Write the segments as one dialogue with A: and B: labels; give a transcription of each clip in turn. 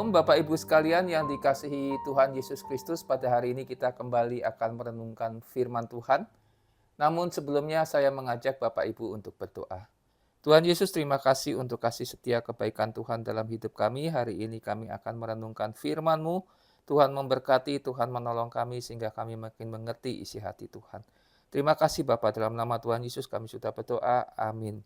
A: Shalom Bapak Ibu sekalian yang dikasihi Tuhan Yesus Kristus. Pada hari ini kita kembali akan merenungkan firman Tuhan. Namun sebelumnya saya mengajak Bapak Ibu untuk berdoa. Tuhan Yesus, terima kasih untuk kasih setia kebaikan Tuhan dalam hidup kami. Hari ini kami akan merenungkan firman-Mu. Tuhan memberkati, Tuhan menolong kami sehingga kami makin mengerti isi hati Tuhan. Terima kasih Bapak, dalam nama Tuhan Yesus kami sudah berdoa. Amin.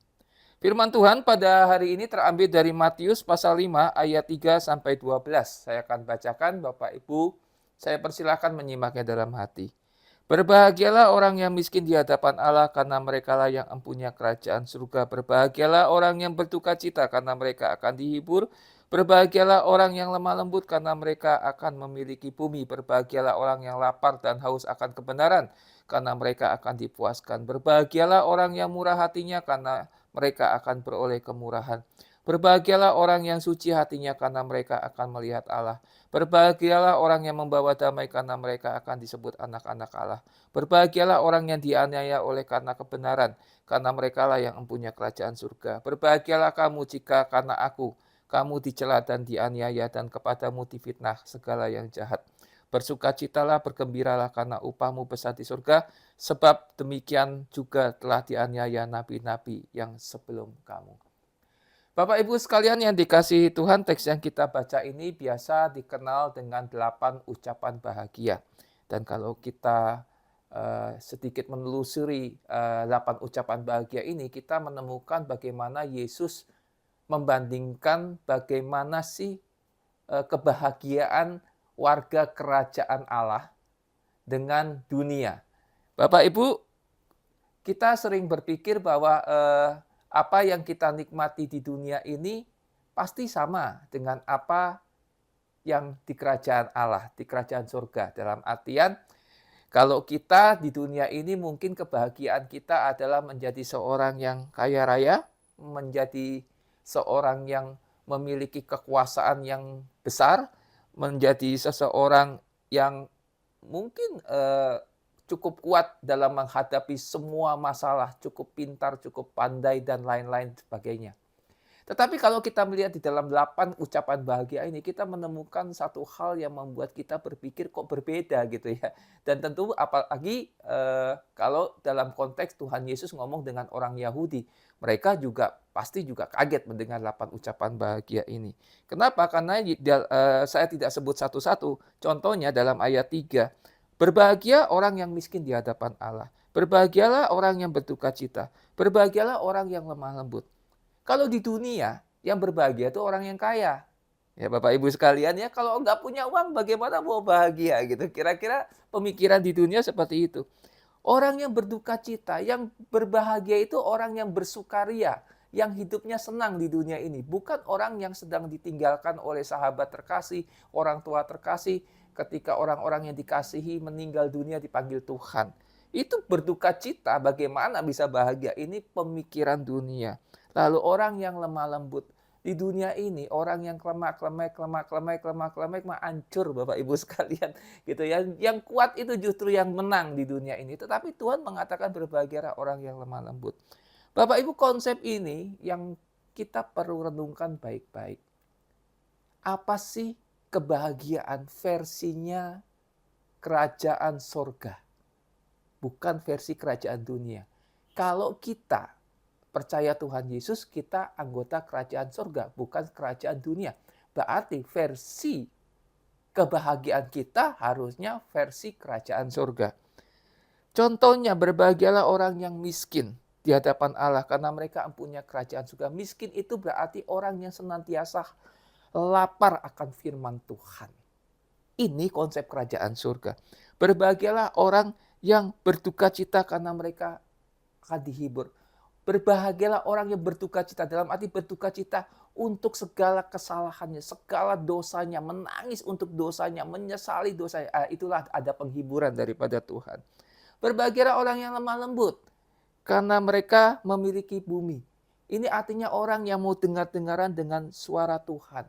A: Firman Tuhan pada hari ini terambil dari Matius pasal 5 ayat 3 sampai 12. Saya akan bacakan, Bapak Ibu, saya persilahkan menyimaknya dalam hati. Berbahagialah orang yang miskin di hadapan Allah karena merekalah yang empunya kerajaan surga. Berbahagialah orang yang berduka cita karena mereka akan dihibur. Berbahagialah orang yang lemah lembut karena mereka akan memiliki bumi. Berbahagialah orang yang lapar dan haus akan kebenaran karena mereka akan dipuaskan. Berbahagialah orang yang murah hatinya karena mereka akan beroleh kemurahan. Berbahagialah orang yang suci hatinya karena mereka akan melihat Allah. Berbahagialah orang yang membawa damai karena mereka akan disebut anak-anak Allah. Berbahagialah orang yang dianiaya oleh karena kebenaran, karena merekalah yang empunya kerajaan surga. Berbahagialah kamu jika karena aku, kamu dicela dan dianiaya dan kepadamu difitnah segala yang jahat. Bersukacitalah, bergembiralah karena upahmu besar di surga, sebab demikian juga telah dianiaya nabi-nabi yang sebelum kamu. Bapak Ibu sekalian yang dikasihi Tuhan, teks yang kita baca ini biasa dikenal dengan 8 ucapan bahagia. Dan kalau kita sedikit menelusuri 8 ucapan bahagia ini, kita menemukan bagaimana Yesus membandingkan bagaimana sih kebahagiaan warga kerajaan Allah dengan dunia. Bapak Ibu, kita sering berpikir bahwa apa yang kita nikmati di dunia ini pasti sama dengan apa yang di kerajaan Allah, di kerajaan surga. Dalam artian, kalau kita di dunia ini mungkin kebahagiaan kita adalah menjadi seorang yang kaya raya, menjadi seorang yang memiliki kekuasaan yang besar, menjadi seseorang yang mungkin cukup kuat dalam menghadapi semua masalah, cukup pintar, cukup pandai, dan lain-lain sebagainya. Tetapi kalau kita melihat di dalam 8 ucapan bahagia ini, kita menemukan satu hal yang membuat kita berpikir kok berbeda gitu ya. Dan tentu apalagi kalau dalam konteks Tuhan Yesus ngomong dengan orang Yahudi. Mereka juga pasti juga kaget mendengar 8 ucapan bahagia ini. Kenapa? Karena saya tidak sebut satu-satu. Contohnya dalam ayat 3. Berbahagia orang yang miskin di hadapan Allah. Berbahagialah orang yang berduka cita. Berbahagialah orang yang lemah lembut. Kalau di dunia, yang berbahagia itu orang yang kaya. Ya Bapak Ibu sekalian ya, kalau nggak punya uang bagaimana mau bahagia gitu. Kira-kira pemikiran di dunia seperti itu. Orang yang berduka cita, yang berbahagia itu orang yang bersukaria, yang hidupnya senang di dunia ini. Bukan orang yang sedang ditinggalkan oleh sahabat terkasih, orang tua terkasih, ketika orang-orang yang dikasihi meninggal dunia dipanggil Tuhan. Itu berduka cita, bagaimana bisa bahagia? Ini pemikiran dunia. Lalu orang yang lemah lembut. Di dunia ini orang yang klemak-klemek mah hancur Bapak Ibu sekalian gitu ya. Yang kuat itu justru yang menang di dunia ini. Tetapi Tuhan mengatakan berbahagialah orang yang lemah lembut. Bapak Ibu, konsep ini yang kita perlu renungkan baik-baik. Apa sih kebahagiaan versinya kerajaan sorga? Bukan versi kerajaan dunia. Kalau kita percaya Tuhan Yesus, kita anggota kerajaan surga, bukan kerajaan dunia. Berarti versi kebahagiaan kita harusnya versi kerajaan surga. Contohnya, berbahagialah orang yang miskin di hadapan Allah karena mereka punya kerajaan surga. Miskin itu berarti orang yang senantiasa lapar akan firman Tuhan. Ini konsep kerajaan surga. Berbahagialah orang yang berduka cita karena mereka akan dihibur. Berbahagialah orang yang berduka cita, dalam arti berduka cita untuk segala kesalahannya, segala dosanya, menangis untuk dosanya, menyesali dosanya. Itulah ada penghiburan daripada Tuhan. Berbahagialah orang yang lemah lembut, karena mereka memiliki bumi. Ini artinya orang yang mau dengar-dengaran dengan suara Tuhan.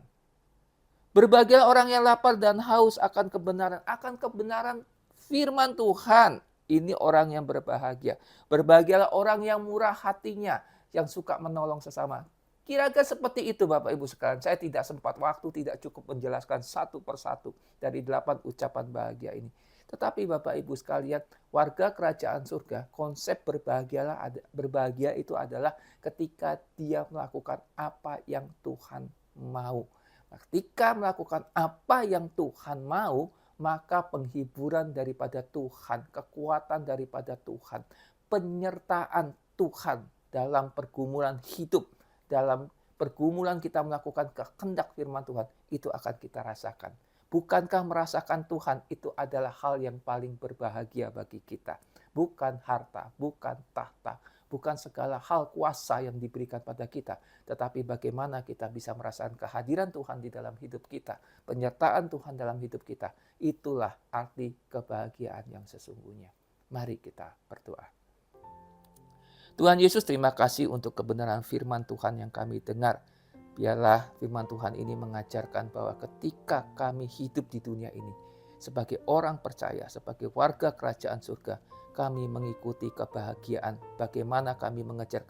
A: Berbahagialah orang yang lapar dan haus akan kebenaran firman Tuhan. Ini orang yang berbahagia. Berbahagialah orang yang murah hatinya, yang suka menolong sesama. Kira-kira seperti itu Bapak Ibu sekalian. Saya tidak sempat waktu, tidak cukup menjelaskan satu persatu dari 8 ucapan bahagia ini. Tetapi Bapak Ibu sekalian, warga kerajaan surga, konsep berbahagia itu adalah ketika dia melakukan apa yang Tuhan mau. Ketika melakukan apa yang Tuhan mau, maka penghiburan daripada Tuhan, kekuatan daripada Tuhan, penyertaan Tuhan dalam pergumulan hidup, dalam pergumulan kita melakukan kehendak firman Tuhan, itu akan kita rasakan. Bukankah merasakan Tuhan itu adalah hal yang paling berbahagia bagi kita? Bukan harta, bukan tahta, bukan segala hal kuasa yang diberikan pada kita, tetapi bagaimana kita bisa merasakan kehadiran Tuhan di dalam hidup kita, penyertaan Tuhan dalam hidup kita. Itulah arti kebahagiaan yang sesungguhnya. Mari kita berdoa. Tuhan Yesus, terima kasih untuk kebenaran firman Tuhan yang kami dengar. Biarlah firman Tuhan ini mengajarkan bahwa ketika kami hidup di dunia ini, sebagai orang percaya, sebagai warga kerajaan surga, kami mengikuti kebahagiaan. Bagaimana kami mengejar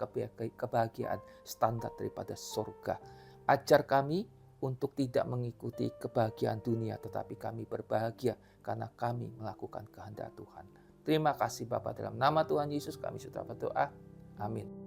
A: kebahagiaan standar daripada surga. Ajar kami untuk tidak mengikuti kebahagiaan dunia, tetapi kami berbahagia karena kami melakukan kehendak Tuhan. Terima kasih Bapa, dalam nama Tuhan Yesus kami sudah berdoa. Amin.